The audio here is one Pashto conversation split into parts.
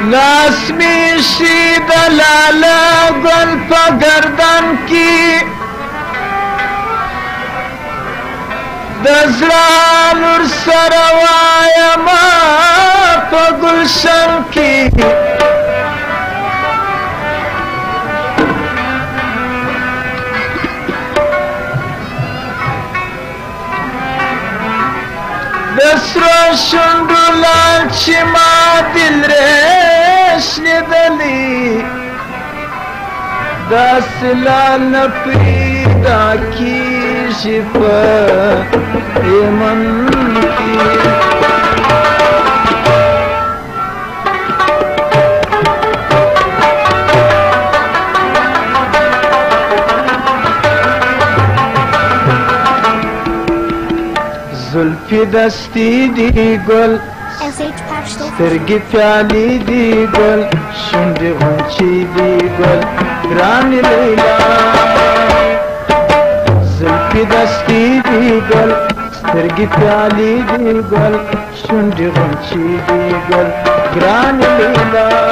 لاس می شي د لاله ګل په گردن کې د زړه نور سره وایمه په ګلشن کې د سرو شونډو لال چې ما دل ریش لیدلی داسې لال نه پیدا کېږي په یمن کې زلفی دستی دی گل سترگی پیالی دی گل شندی غنچی دی گل گرانی لیلا زلفی دستی دی گل سترگی پیالی دی گل شندی غنچی دی گل گرانی لیلا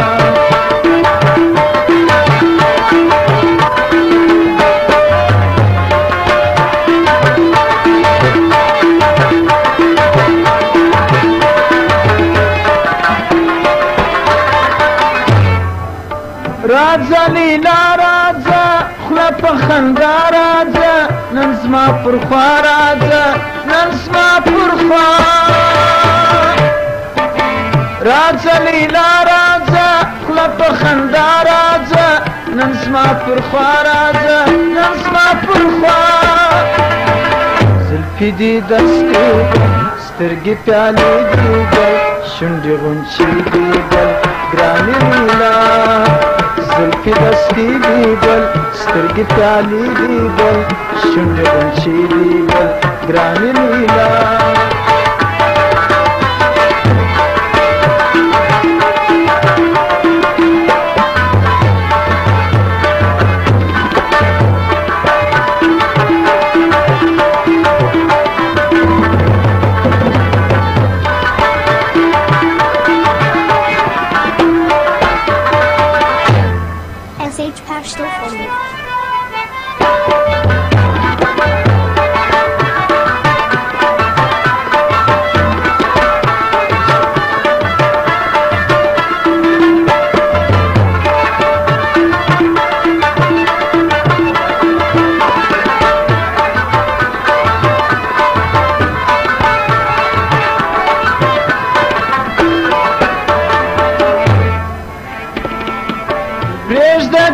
راځه لیلا راځه خوله په خندا راځه نن زما پر خوا راځه نن زما پر خوا راځه لیلا راځه خوله په خندا راځه نن زما پر خوا راځه نن زما پر خوا زلفې دې دستې سترګې پیالې دې ګل شونډې غونچې دې ګل ګرانې لیلا زلفی دستی دی گل سترگی پیالی دی گل شنڈ غنچی دی گل گرانی لیلا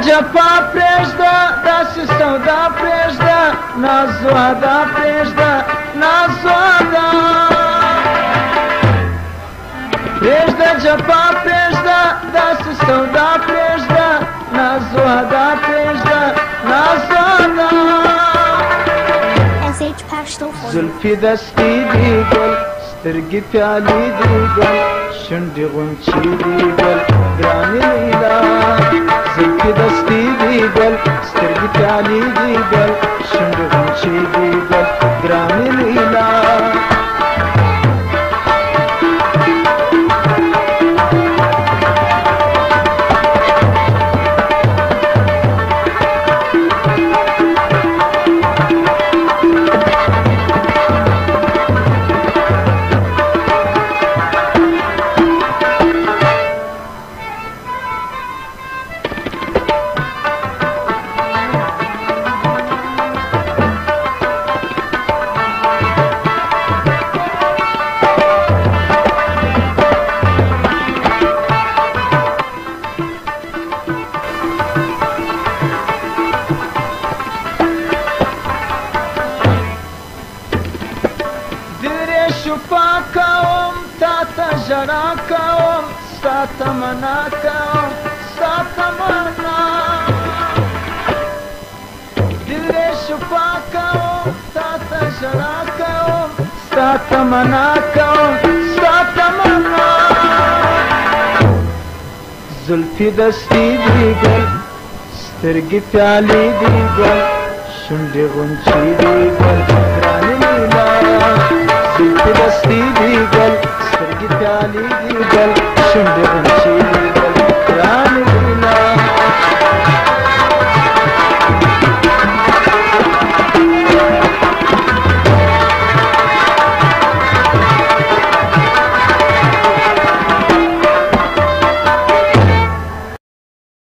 جفا پرېږده داسې سودا پرېږده ناز واده پرېږده ناز واده پرېږده جفا پرېږده داسې سودا پرېږده ناز واده پرېږده ناز واده زلفې دستې دې ګل سترګې پیالې دې ګل شونډې غونچې دې ګل ګرانې لیلا زلفی دستی دی گل سترگی پیالی دی گل شنڈ غنچی دی گل گرانی لیلا ژړا کوم ستا تمنا کوم ستا تمنا دل دې شفا کوم تا ته ژړا کوم ستا تمنا کوم ستا تمنا زلفې دستي دي ګل سترګې پیالې دي ګل شونډې غونچې دي ګل ګرانې لیلا زلفې دستي دي ګل سترګې پیالې دي ګل شونډې